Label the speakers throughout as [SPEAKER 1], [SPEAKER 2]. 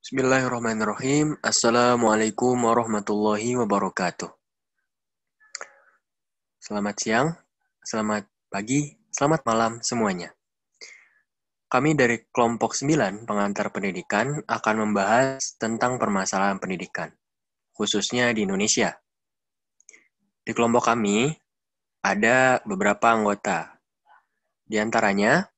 [SPEAKER 1] Bismillahirrahmanirrahim. Assalamualaikum warahmatullahi wabarakatuh. Selamat siang, selamat pagi, selamat malam semuanya. Kami dari kelompok 9 pengantar pendidikan akan membahas tentang permasalahan pendidikan, khususnya di Indonesia. Di kelompok kami ada beberapa anggota. Di antaranya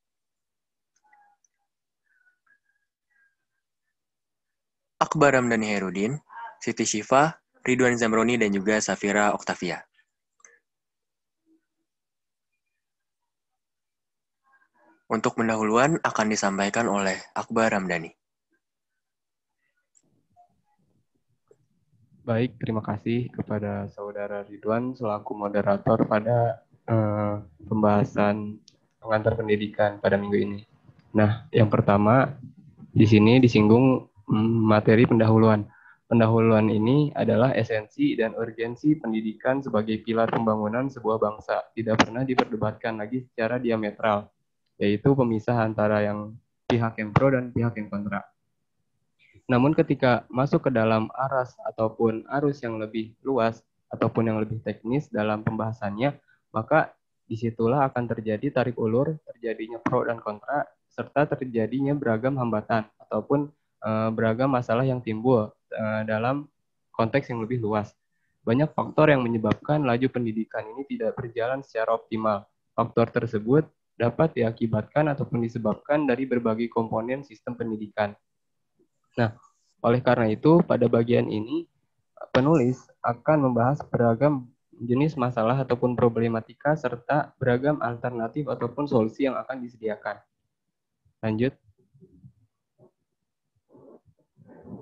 [SPEAKER 1] Akbar Ramdhani Herudin, Siti Syifa, Ridwan Zamroni, dan juga Safira Oktavia. Untuk pendahuluan akan disampaikan oleh Akbar Ramdhani.
[SPEAKER 2] Baik, terima kasih kepada Saudara Ridwan selaku moderator pada pembahasan pengantar pendidikan pada minggu ini. Nah, yang pertama di sini disinggung materi pendahuluan. Pendahuluan ini adalah esensi dan urgensi pendidikan sebagai pilar pembangunan sebuah bangsa. Tidak pernah diperdebatkan lagi secara diametral, yaitu pemisah antara pihak yang pro dan pihak yang kontra. Namun ketika masuk ke dalam aras ataupun arus yang lebih luas ataupun yang lebih teknis dalam pembahasannya, maka disitulah akan terjadi tarik ulur, terjadinya pro dan kontra, serta terjadinya beragam hambatan ataupun beragam masalah yang timbul dalam konteks yang lebih luas. Banyak faktor yang menyebabkan laju pendidikan ini tidak berjalan secara optimal. Faktor tersebut dapat diakibatkan ataupun disebabkan dari berbagai komponen sistem pendidikan. Nah, oleh karena itu, pada bagian ini, penulis akan membahas beragam jenis masalah ataupun problematika serta beragam alternatif ataupun solusi yang akan disediakan. Lanjut.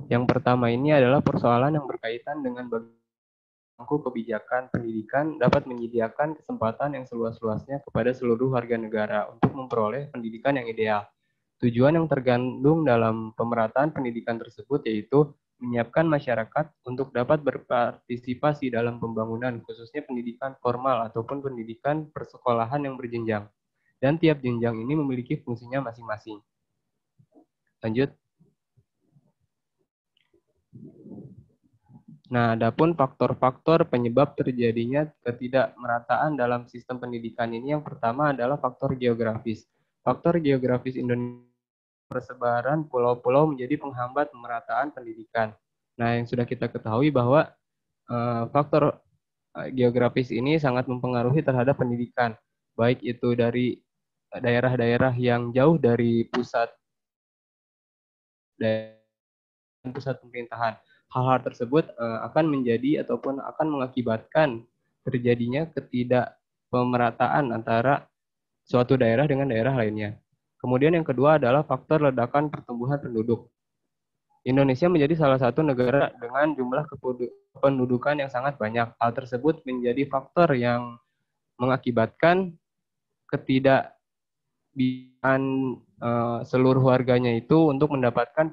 [SPEAKER 2] Yang pertama ini adalah persoalan yang berkaitan dengan bangku kebijakan pendidikan dapat menyediakan kesempatan yang seluas-luasnya kepada seluruh warga negara untuk memperoleh pendidikan yang ideal. Tujuan yang tergandung dalam pemerataan pendidikan tersebut yaitu menyiapkan masyarakat untuk dapat berpartisipasi dalam pembangunan, khususnya pendidikan formal ataupun pendidikan persekolahan yang berjenjang. Dan tiap jenjang ini memiliki fungsinya masing-masing. Lanjut. Nah, adapun faktor-faktor penyebab terjadinya ketidakmerataan dalam sistem pendidikan ini yang pertama adalah faktor geografis. Faktor geografis Indonesia persebaran pulau-pulau menjadi penghambat pemerataan pendidikan. Nah, yang sudah kita ketahui bahwa faktor geografis ini sangat mempengaruhi terhadap pendidikan, baik itu dari daerah-daerah yang jauh dari pusat pemerintahan. Hal-hal tersebut akan menjadi ataupun akan mengakibatkan terjadinya ketidakpemerataan antara suatu daerah dengan daerah lainnya. Kemudian yang kedua adalah faktor ledakan pertumbuhan penduduk. Indonesia menjadi salah satu negara dengan jumlah kependudukan yang sangat banyak. Hal tersebut menjadi faktor yang mengakibatkan ketidakbisan seluruh warganya itu untuk mendapatkan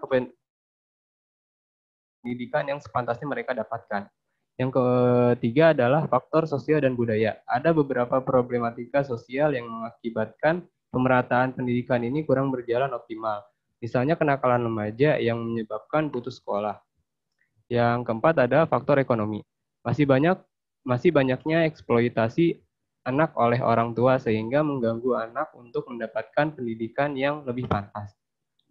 [SPEAKER 2] pendidikan yang sepantasnya mereka dapatkan. Yang ketiga adalah faktor sosial dan budaya. Ada beberapa problematika sosial yang mengakibatkan pemerataan pendidikan ini kurang berjalan optimal. Misalnya kenakalan remaja yang menyebabkan putus sekolah. Yang keempat ada faktor ekonomi. Masih banyaknya eksploitasi anak oleh orang tua sehingga mengganggu anak untuk mendapatkan pendidikan yang lebih pantas.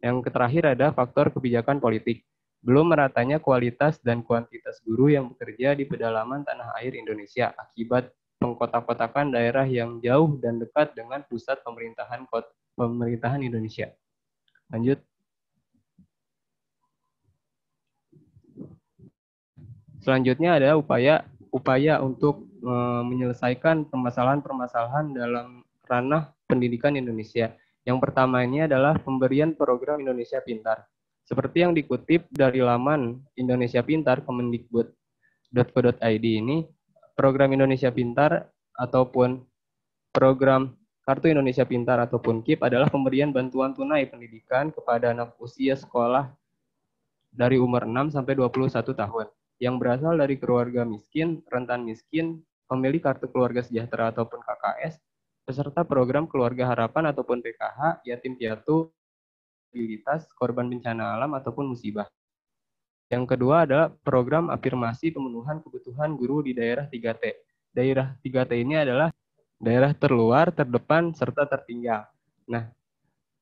[SPEAKER 2] Yang terakhir ada faktor kebijakan politik. Belum meratanya kualitas dan kuantitas guru yang bekerja di pedalaman tanah air Indonesia akibat pengkotak-kotakan daerah yang jauh dan dekat dengan pusat pemerintahan Indonesia. Lanjut. Selanjutnya ada upaya untuk menyelesaikan permasalahan-permasalahan dalam ranah pendidikan Indonesia. Yang pertama ini adalah pemberian program Indonesia Pintar. Seperti yang dikutip dari laman Indonesia Pintar Kemendikbud.go.id ini, program Indonesia Pintar ataupun program Kartu Indonesia Pintar ataupun KIP adalah pemberian bantuan tunai pendidikan kepada anak usia sekolah dari umur 6 sampai 21 tahun yang berasal dari keluarga miskin, rentan miskin, pemilik kartu keluarga sejahtera ataupun KKS, peserta program keluarga harapan ataupun PKH, yatim piatu, disabilitas, korban bencana alam ataupun musibah. Yang kedua adalah program afirmasi pemenuhan kebutuhan guru di daerah 3T. Daerah 3T ini adalah daerah terluar, terdepan, serta tertinggal. Nah,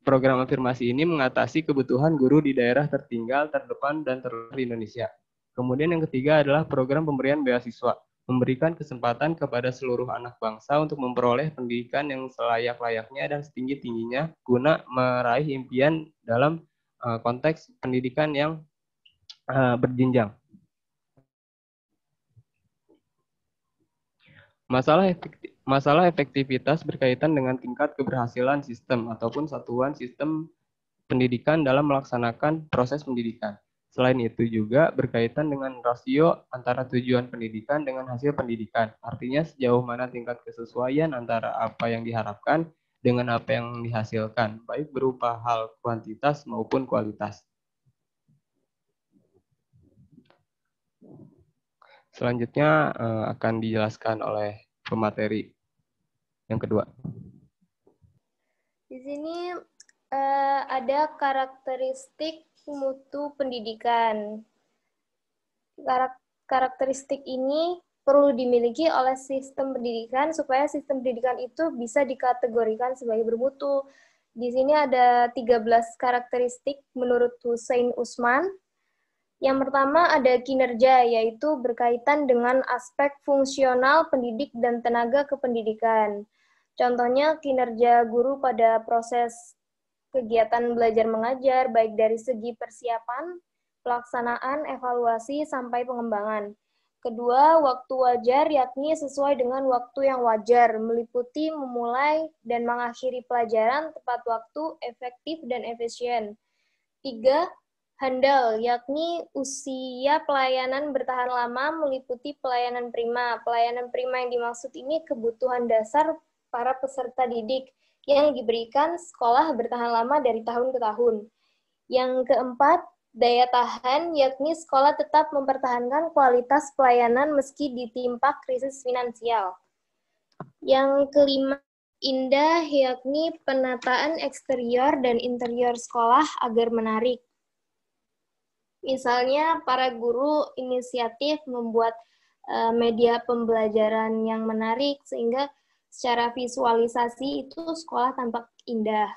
[SPEAKER 2] program afirmasi ini mengatasi kebutuhan guru di daerah tertinggal, terdepan, dan terluar di Indonesia. Kemudian yang ketiga adalah program pemberian beasiswa, memberikan kesempatan kepada seluruh anak bangsa untuk memperoleh pendidikan yang selayak-layaknya dan setinggi-tingginya guna meraih impian dalam konteks pendidikan yang berjenjang. Masalah efektivitas berkaitan dengan tingkat keberhasilan sistem ataupun satuan sistem pendidikan dalam melaksanakan proses pendidikan. Selain itu juga berkaitan dengan rasio antara tujuan pendidikan dengan hasil pendidikan. Artinya sejauh mana tingkat kesesuaian antara apa yang diharapkan dengan apa yang dihasilkan, baik berupa hal kuantitas maupun kualitas. Selanjutnya akan dijelaskan oleh pemateri yang kedua.
[SPEAKER 3] Di sini ada karakteristik mutu pendidikan. Karakteristik ini perlu dimiliki oleh sistem pendidikan supaya sistem pendidikan itu bisa dikategorikan sebagai bermutu. Di sini ada 13 karakteristik menurut Hussein Usman. Yang pertama ada kinerja, yaitu berkaitan dengan aspek fungsional pendidik dan tenaga kependidikan. Contohnya kinerja guru pada proses kegiatan belajar mengajar, baik dari segi persiapan, pelaksanaan, evaluasi, sampai pengembangan. Kedua, waktu wajar, yakni sesuai dengan waktu yang wajar, meliputi memulai dan mengakhiri pelajaran tepat waktu, efektif, dan efisien. Tiga, handal, yakni usia pelayanan bertahan lama meliputi pelayanan prima. Pelayanan prima yang dimaksud ini kebutuhan dasar para peserta didik yang diberikan sekolah bertahan lama dari tahun ke tahun. Yang keempat, daya tahan, yakni sekolah tetap mempertahankan kualitas pelayanan meski ditimpa krisis finansial. Yang kelima, indah, yakni penataan eksterior dan interior sekolah agar menarik. Misalnya, para guru inisiatif membuat media pembelajaran yang menarik, sehingga secara visualisasi itu sekolah tampak indah.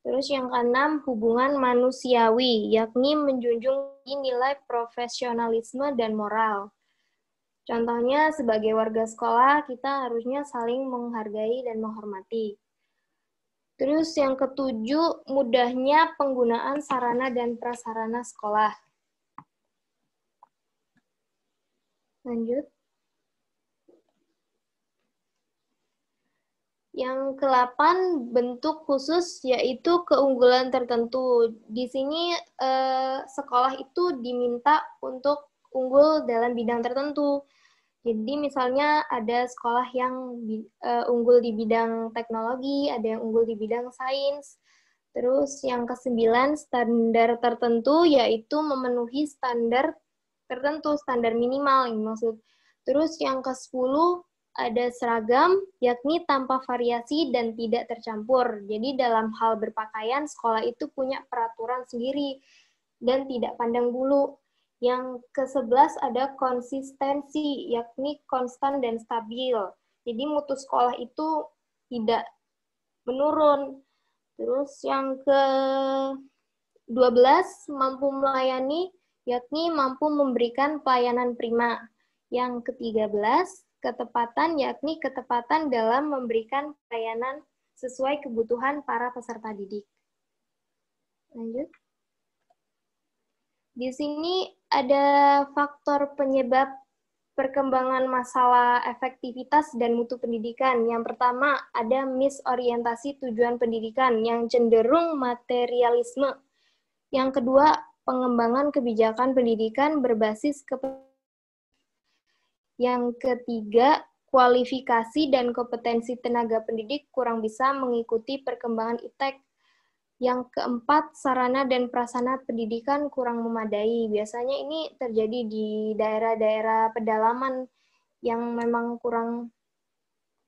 [SPEAKER 3] Terus yang keenam, hubungan manusiawi, yakni menjunjung nilai profesionalisme dan moral. Contohnya, sebagai warga sekolah, kita harusnya saling menghargai dan menghormati. Terus yang ketujuh, mudahnya penggunaan sarana dan prasarana sekolah. Lanjut. Yang ke-8, bentuk khusus, yaitu keunggulan tertentu. Di sini sekolah itu diminta untuk unggul dalam bidang tertentu. Jadi misalnya ada sekolah yang unggul di bidang teknologi, ada yang unggul di bidang sains. Terus yang ke-9, standar tertentu, yaitu memenuhi standar tertentu, standar minimal yang maksud. Terus yang ke-10 ada seragam, yakni tanpa variasi dan tidak tercampur. Jadi dalam hal berpakaian, sekolah itu punya peraturan sendiri dan tidak pandang bulu. Yang ke-11 ada konsistensi, yakni konstan dan stabil. Jadi mutu sekolah itu tidak menurun. Terus yang ke-12 mampu melayani, yakni mampu memberikan pelayanan prima. Yang ke-13, ketepatan, yakni ketepatan dalam memberikan pelayanan sesuai kebutuhan para peserta didik. Lanjut. Di sini ada faktor penyebab perkembangan masalah efektivitas dan mutu pendidikan. Yang pertama, ada misorientasi tujuan pendidikan yang cenderung materialisme. Yang kedua, pengembangan kebijakan pendidikan berbasis Yang ketiga, kualifikasi dan kompetensi tenaga pendidik kurang bisa mengikuti perkembangan iptek. Yang keempat, sarana dan prasarana pendidikan kurang memadai. Biasanya ini terjadi di daerah-daerah pedalaman yang memang kurang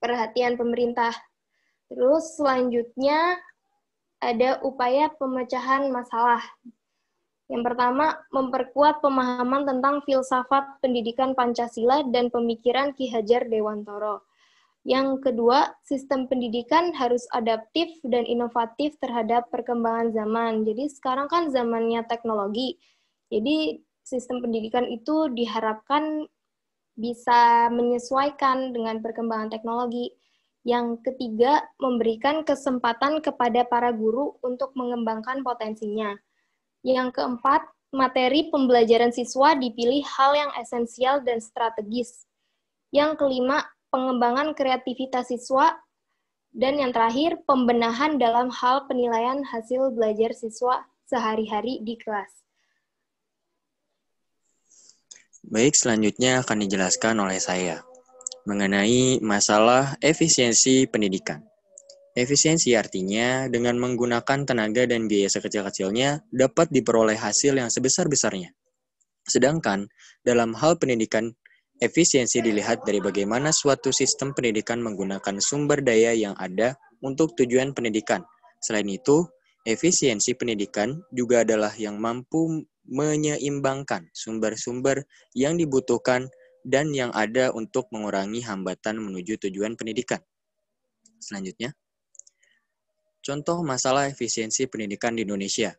[SPEAKER 3] perhatian pemerintah. Terus selanjutnya ada upaya pemecahan masalah. Yang pertama, memperkuat pemahaman tentang filsafat pendidikan Pancasila dan pemikiran Ki Hajar Dewantara. Yang kedua, sistem pendidikan harus adaptif dan inovatif terhadap perkembangan zaman. Jadi sekarang kan zamannya teknologi. Jadi sistem pendidikan itu diharapkan bisa menyesuaikan dengan perkembangan teknologi. Yang ketiga, memberikan kesempatan kepada para guru untuk mengembangkan potensinya. Yang keempat, materi pembelajaran siswa dipilih hal yang esensial dan strategis. Yang kelima, pengembangan kreativitas siswa. Dan yang terakhir, pembenahan dalam hal penilaian hasil belajar siswa sehari-hari di kelas.
[SPEAKER 1] Baik, selanjutnya akan dijelaskan oleh saya mengenai masalah efisiensi pendidikan. Efisiensi artinya dengan menggunakan tenaga dan biaya sekecil-kecilnya dapat diperoleh hasil yang sebesar-besarnya. Sedangkan dalam hal pendidikan, efisiensi dilihat dari bagaimana suatu sistem pendidikan menggunakan sumber daya yang ada untuk tujuan pendidikan. Selain itu, efisiensi pendidikan juga adalah yang mampu menyeimbangkan sumber-sumber yang dibutuhkan dan yang ada untuk mengurangi hambatan menuju tujuan pendidikan. Selanjutnya, contoh masalah efisiensi pendidikan di Indonesia.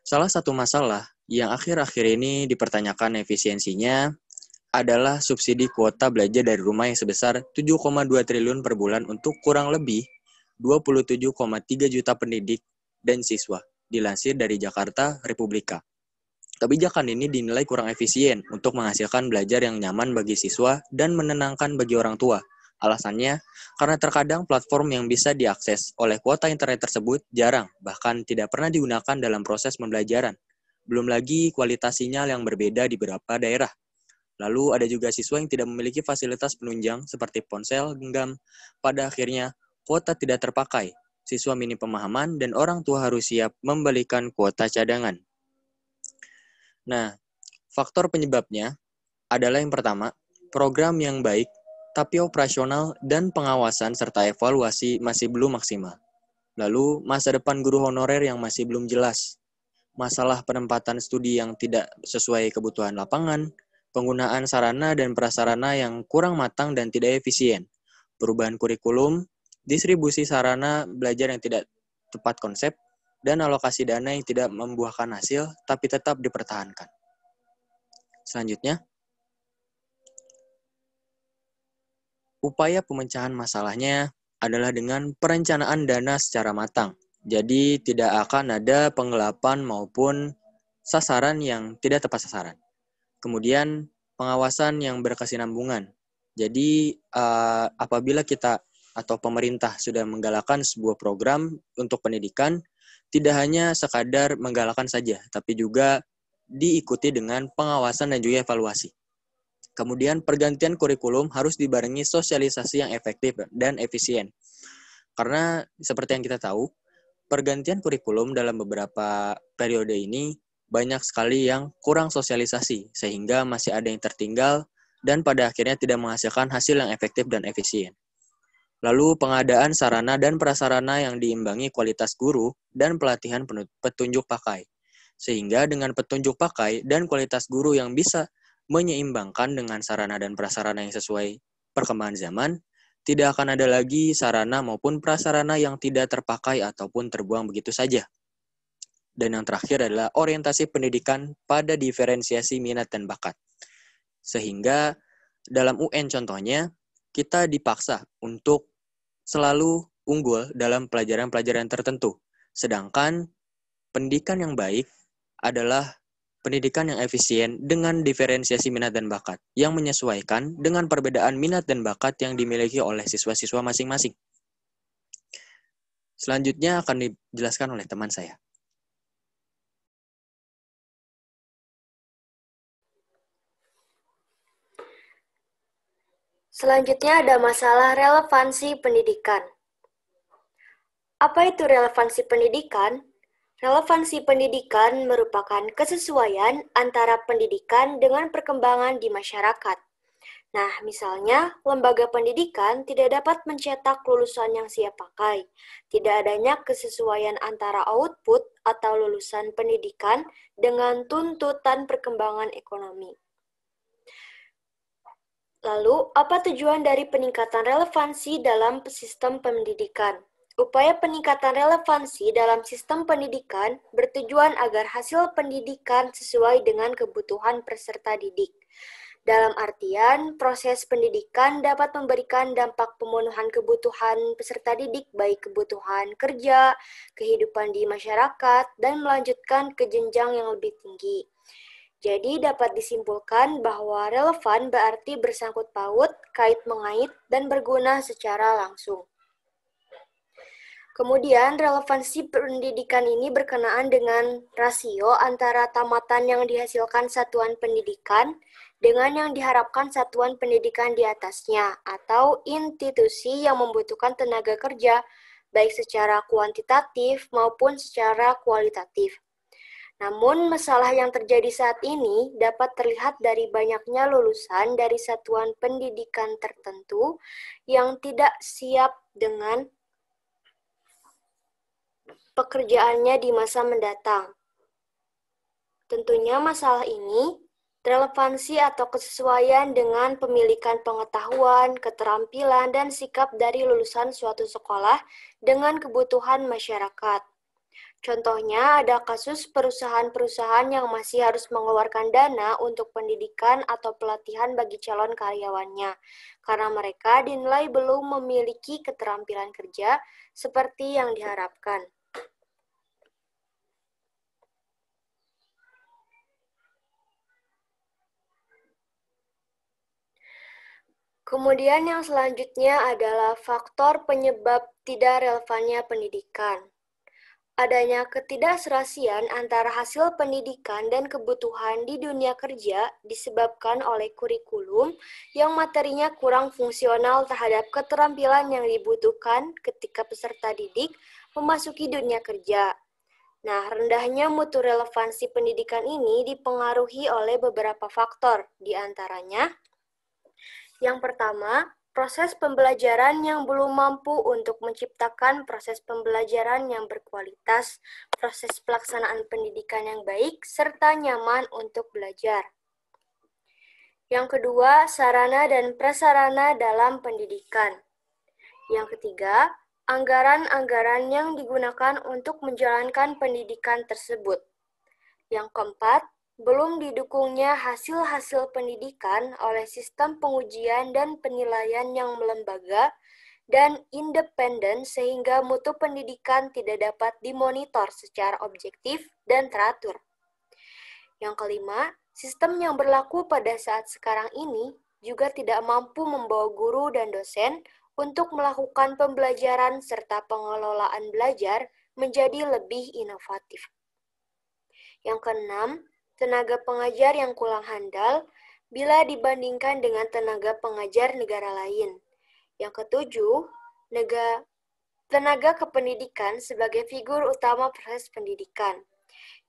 [SPEAKER 1] Salah satu masalah yang akhir-akhir ini dipertanyakan efisiensinya adalah subsidi kuota belajar dari rumah yang sebesar 7,2 triliun per bulan untuk kurang lebih 27,3 juta pendidik dan siswa, dilansir dari Jakarta Republika. Kebijakan ini dinilai kurang efisien untuk menghasilkan belajar yang nyaman bagi siswa dan menenangkan bagi orang tua. Alasannya, karena terkadang platform yang bisa diakses oleh kuota internet tersebut jarang, bahkan tidak pernah digunakan dalam proses pembelajaran. Belum lagi kualitas sinyal yang berbeda di beberapa daerah. Lalu ada juga siswa yang tidak memiliki fasilitas penunjang seperti ponsel, genggam. Pada akhirnya, kuota tidak terpakai. Siswa minim pemahaman dan orang tua harus siap membelikan kuota cadangan. Nah, faktor penyebabnya adalah yang pertama, program yang baik tapi operasional dan pengawasan serta evaluasi masih belum maksimal. Lalu, masa depan guru honorer yang masih belum jelas. Masalah penempatan studi yang tidak sesuai kebutuhan lapangan, penggunaan sarana dan prasarana yang kurang matang dan tidak efisien, perubahan kurikulum, distribusi sarana belajar yang tidak tepat konsep, dan alokasi dana yang tidak membuahkan hasil tapi tetap dipertahankan. Selanjutnya, upaya pemecahan masalahnya adalah dengan perencanaan dana secara matang. Jadi tidak akan ada penggelapan maupun sasaran yang tidak tepat sasaran. Kemudian pengawasan yang berkesinambungan. Jadi apabila kita atau pemerintah sudah menggalakkan sebuah program untuk pendidikan, tidak hanya sekadar menggalakkan saja, tapi juga diikuti dengan pengawasan dan juga evaluasi. Kemudian pergantian kurikulum harus dibarengi sosialisasi yang efektif dan efisien. Karena seperti yang kita tahu, pergantian kurikulum dalam beberapa periode ini banyak sekali yang kurang sosialisasi, sehingga masih ada yang tertinggal dan pada akhirnya tidak menghasilkan hasil yang efektif dan efisien. Lalu pengadaan sarana dan prasarana yang diimbangi kualitas guru dan pelatihan petunjuk pakai. Sehingga dengan petunjuk pakai dan kualitas guru yang bisa menyeimbangkan dengan sarana dan prasarana yang sesuai perkembangan zaman, tidak akan ada lagi sarana maupun prasarana yang tidak terpakai ataupun terbuang begitu saja. Dan yang terakhir adalah orientasi pendidikan pada diferensiasi minat dan bakat. Sehingga dalam UN contohnya, kita dipaksa untuk selalu unggul dalam pelajaran-pelajaran tertentu. Sedangkan pendidikan yang baik adalah pendidikan yang efisien dengan diferensiasi minat dan bakat, yang menyesuaikan dengan perbedaan minat dan bakat yang dimiliki oleh siswa-siswa masing-masing. Selanjutnya akan dijelaskan oleh teman saya.
[SPEAKER 4] Selanjutnya ada masalah relevansi pendidikan. Apa itu relevansi pendidikan? Relevansi pendidikan merupakan kesesuaian antara pendidikan dengan perkembangan di masyarakat. Nah, misalnya, lembaga pendidikan tidak dapat mencetak lulusan yang siap pakai. Tidak adanya kesesuaian antara output atau lulusan pendidikan dengan tuntutan perkembangan ekonomi. Lalu, apa tujuan dari peningkatan relevansi dalam sistem pendidikan? Upaya peningkatan relevansi dalam sistem pendidikan bertujuan agar hasil pendidikan sesuai dengan kebutuhan peserta didik. Dalam artian, proses pendidikan dapat memberikan dampak pemenuhan kebutuhan peserta didik, baik kebutuhan kerja, kehidupan di masyarakat, dan melanjutkan ke jenjang yang lebih tinggi. Jadi dapat disimpulkan bahwa relevan berarti bersangkut paut, kait-mengait, dan berguna secara langsung. Kemudian, relevansi pendidikan ini berkenaan dengan rasio antara tamatan yang dihasilkan satuan pendidikan dengan yang diharapkan satuan pendidikan di atasnya, atau institusi yang membutuhkan tenaga kerja, baik secara kuantitatif maupun secara kualitatif. Namun, masalah yang terjadi saat ini dapat terlihat dari banyaknya lulusan dari satuan pendidikan tertentu yang tidak siap dengan pekerjaannya di masa mendatang. Tentunya masalah ini, relevansi atau kesesuaian dengan pemilikan pengetahuan, keterampilan, dan sikap dari lulusan suatu sekolah dengan kebutuhan masyarakat. Contohnya, ada kasus perusahaan-perusahaan yang masih harus mengeluarkan dana untuk pendidikan atau pelatihan bagi calon karyawannya, karena mereka dinilai belum memiliki keterampilan kerja seperti yang diharapkan. Kemudian yang selanjutnya adalah faktor penyebab tidak relevannya pendidikan. Adanya ketidakserasian antara hasil pendidikan dan kebutuhan di dunia kerja disebabkan oleh kurikulum yang materinya kurang fungsional terhadap keterampilan yang dibutuhkan ketika peserta didik memasuki dunia kerja. Nah, rendahnya mutu relevansi pendidikan ini dipengaruhi oleh beberapa faktor, di antaranya yang pertama, proses pembelajaran yang belum mampu untuk menciptakan proses pembelajaran yang berkualitas, proses pelaksanaan pendidikan yang baik, serta nyaman untuk belajar. Yang kedua, sarana dan prasarana dalam pendidikan. Yang ketiga, anggaran-anggaran yang digunakan untuk menjalankan pendidikan tersebut. Yang keempat, belum didukungnya hasil-hasil pendidikan oleh sistem pengujian dan penilaian yang melembaga dan independen sehingga mutu pendidikan tidak dapat dimonitor secara objektif dan teratur. Yang kelima, sistem yang berlaku pada saat sekarang ini juga tidak mampu membawa guru dan dosen untuk melakukan pembelajaran serta pengelolaan belajar menjadi lebih inovatif. Yang keenam, tenaga pengajar yang kurang handal bila dibandingkan dengan tenaga pengajar negara lain. Yang ketujuh, tenaga kependidikan sebagai figur utama proses pendidikan.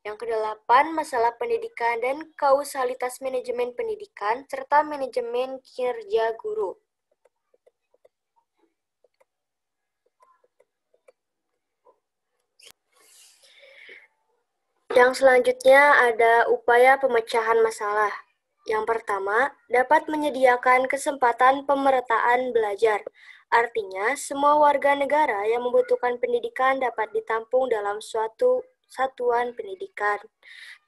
[SPEAKER 4] Yang kedelapan, masalah pendidikan dan kausalitas manajemen pendidikan serta manajemen kinerja guru. Yang selanjutnya ada upaya pemecahan masalah. Yang pertama, dapat menyediakan kesempatan pemerataan belajar. Artinya, semua warga negara yang membutuhkan pendidikan dapat ditampung dalam suatu satuan pendidikan,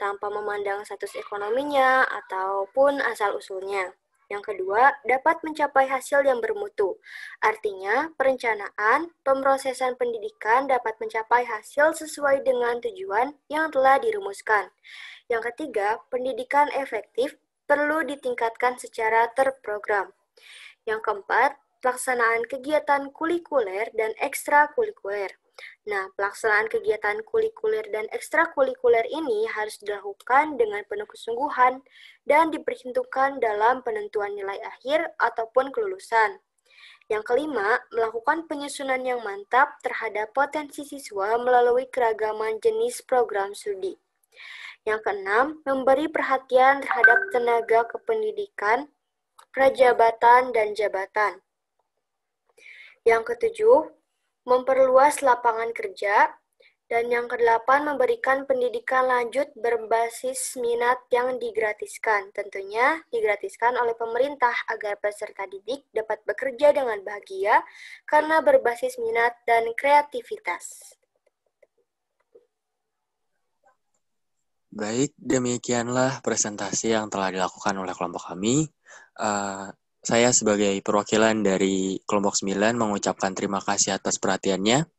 [SPEAKER 4] tanpa memandang status ekonominya ataupun asal-usulnya. Yang kedua, dapat mencapai hasil yang bermutu. Artinya, perencanaan, pemrosesan pendidikan dapat mencapai hasil sesuai dengan tujuan yang telah dirumuskan. Yang ketiga, pendidikan efektif perlu ditingkatkan secara terprogram. Yang keempat, pelaksanaan kegiatan kulikuler dan ekstrakurikuler. Nah, pelaksanaan kegiatan kulikuler dan ekstrakurikuler ini harus dilakukan dengan penuh kesungguhan dan diperhitungkan dalam penentuan nilai akhir ataupun kelulusan. Yang kelima, melakukan penyusunan yang mantap terhadap potensi siswa melalui keragaman jenis program studi. Yang keenam, memberi perhatian terhadap tenaga kependidikan prajabatan, dan jabatan. Yang ketujuh, memperluas lapangan kerja. Dan yang kedelapan, memberikan pendidikan lanjut berbasis minat yang digratiskan. Tentunya digratiskan oleh pemerintah agar peserta didik dapat bekerja dengan bahagia karena berbasis minat dan kreativitas.
[SPEAKER 1] Baik, demikianlah presentasi yang telah dilakukan oleh kelompok kami. Saya sebagai perwakilan dari kelompok 9 mengucapkan terima kasih atas perhatiannya.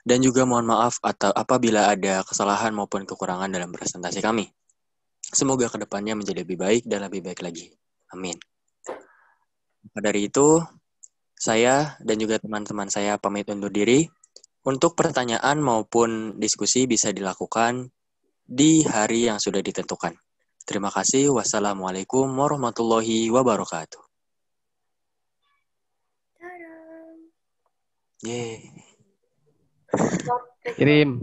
[SPEAKER 1] Dan juga mohon maaf apabila ada kesalahan maupun kekurangan dalam presentasi kami. Semoga kedepannya menjadi lebih baik dan lebih baik lagi. Amin. Maka dari itu, saya dan juga teman-teman saya pamit undur diri. Untuk pertanyaan maupun diskusi bisa dilakukan di hari yang sudah ditentukan. Terima kasih. Wassalamualaikum warahmatullahi wabarakatuh.
[SPEAKER 4] Tadam.
[SPEAKER 1] Yeay.
[SPEAKER 2] Kirim.